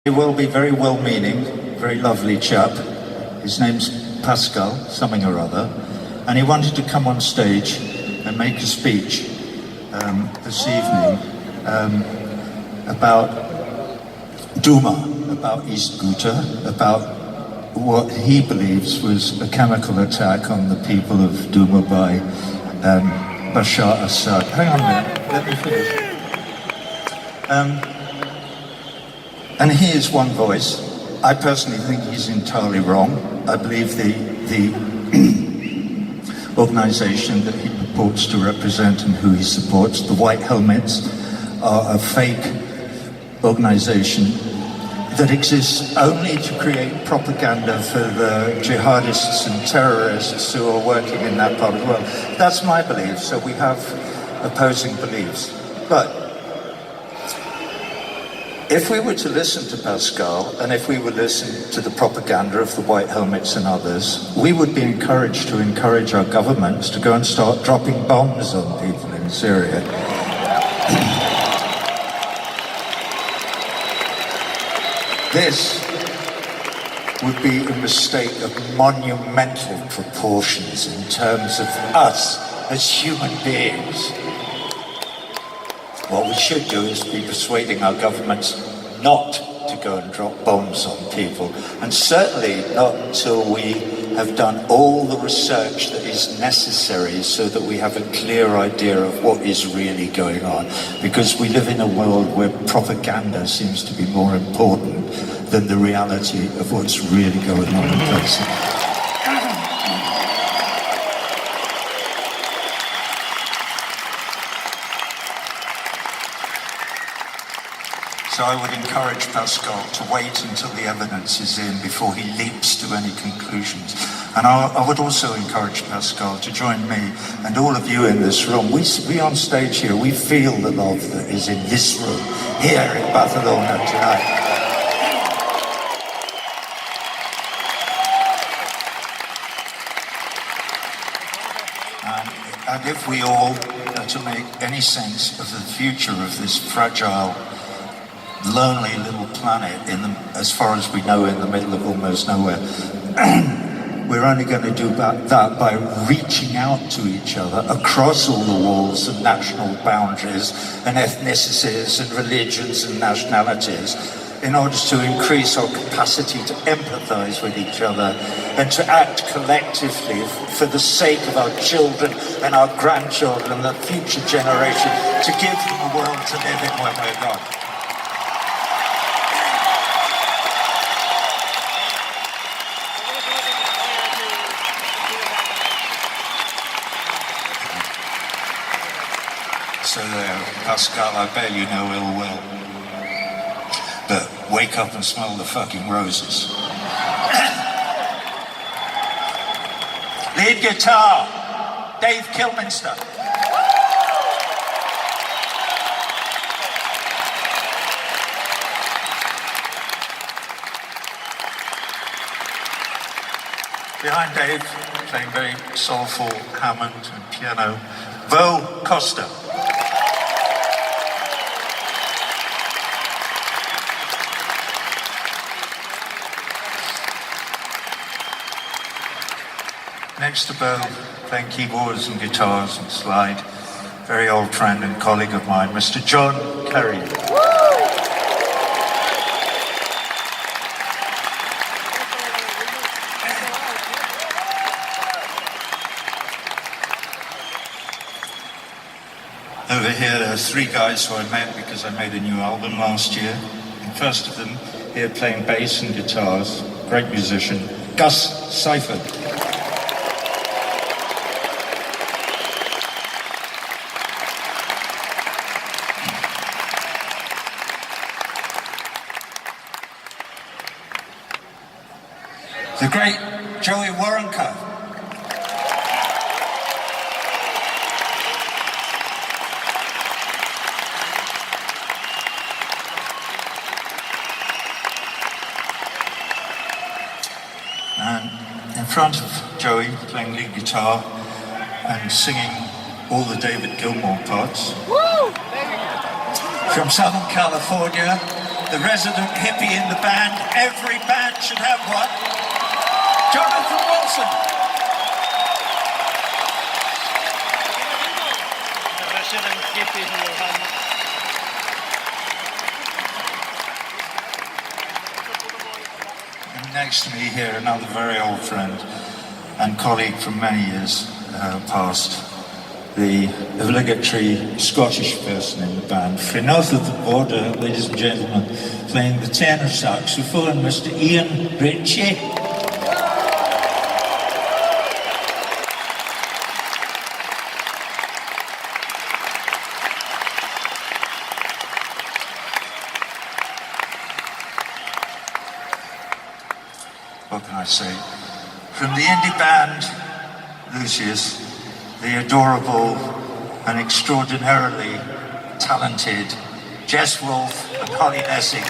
He will be very well-meaning, very lovely chap. His name's Pascal, something or other, and he wanted to come on stage and make a speech this evening about Duma, about East Ghouta, about what he believes was a chemical attack on the people of Duma by Bashar Assad. Hang on a minute, let me finish. And he is one voice. I personally think he's entirely wrong. I believe the organization that he purports to represent and who he supports, the White Helmets, are a fake organization that exists only to create propaganda for the jihadists and terrorists who are working in that part of the world. That's my belief, so we have opposing beliefs. But if we were to listen to Pascal, and if we would listen to the propaganda of the White Helmets and others, we would be encouraged to encourage our governments to go and start dropping bombs on people in Syria. This would be a mistake of monumental proportions in terms of us as human beings. What we should do is be persuading our governments not to go and drop bombs on people, and certainly not until we have done all the research that is necessary so that we have a clear idea of what is really going on. Because we live in a world where propaganda seems to be more important than the reality of what's really going on in places. So I would encourage Pascal to wait until the evidence is in before he leaps to any conclusions. And I would also encourage Pascal to join me and all of you in this room. We on stage here, we feel the love that is in this room, here in Barcelona tonight. And if we all are to make any sense of the future of this fragile, lonely little planet, as far as we know, in the middle of almost nowhere, we're only going to do that by reaching out to each other across all the walls of national boundaries and ethnicities and religions and nationalities, in order to increase our capacity to empathize with each other and to act collectively for the sake of our children and our grandchildren and the future generation, to give them a world to live in when we're gone. So there, Pascal, I bear you no ill will. But wake up and smell the fucking roses. Lead guitar, Dave Kilminster. Behind Dave, playing very soulful Hammond and piano, Vo Costa. Next to Bo, playing keyboards and guitars and slide, very old friend and colleague of mine, Mr. John Kerry. Over here there are three guys who I met because I made a new album last year. And first of them, here playing bass and guitars, great musician, Gus Seifert. The great Joey Waronker. And in front of Joey, playing lead guitar and singing all the David Gilmour parts. Woo! From Southern California, the resident hippie in the band. Every band should have one. Jonathan Wilson. The resident hippie in the band. And next to me here, another very old friend and colleague from many years past, the obligatory Scottish person in the band, from north of the border, ladies and gentlemen, playing the tenor saxophone, Mr. Ian Ritchie. What can I say? From the indie band, Lucius, the adorable and extraordinarily talented Jess Wolfe and Holly Nessing.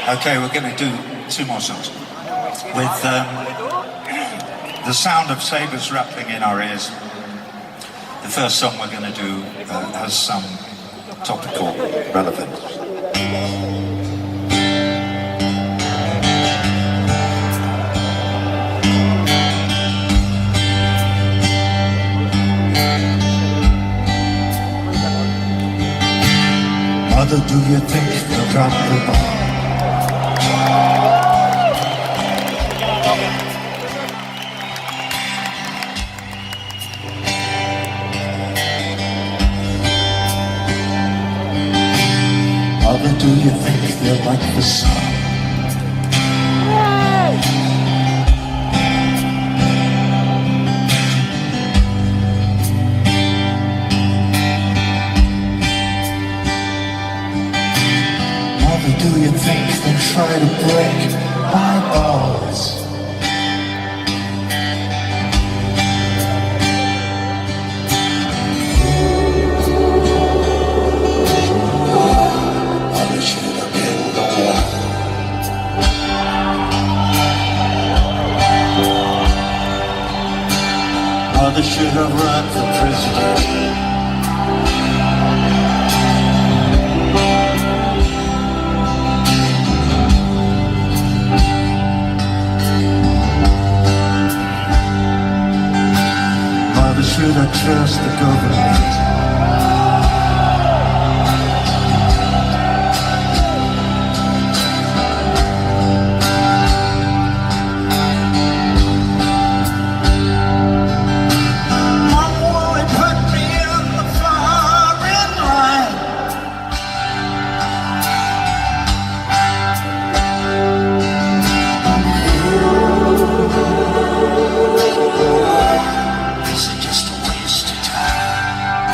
Okay, we're going to do 2 more songs with the sound of sabres rattling in our ears. The first song we're going to do has some topical relevance. Mother, do you think they'll drop the ball? Mother, do you think they're like the sun? Mother, do you think they'll try to break my balls? Mother should have run for president. Mother should have trusted the government. This is just a waste of time.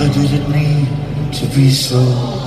Never did it need to be so.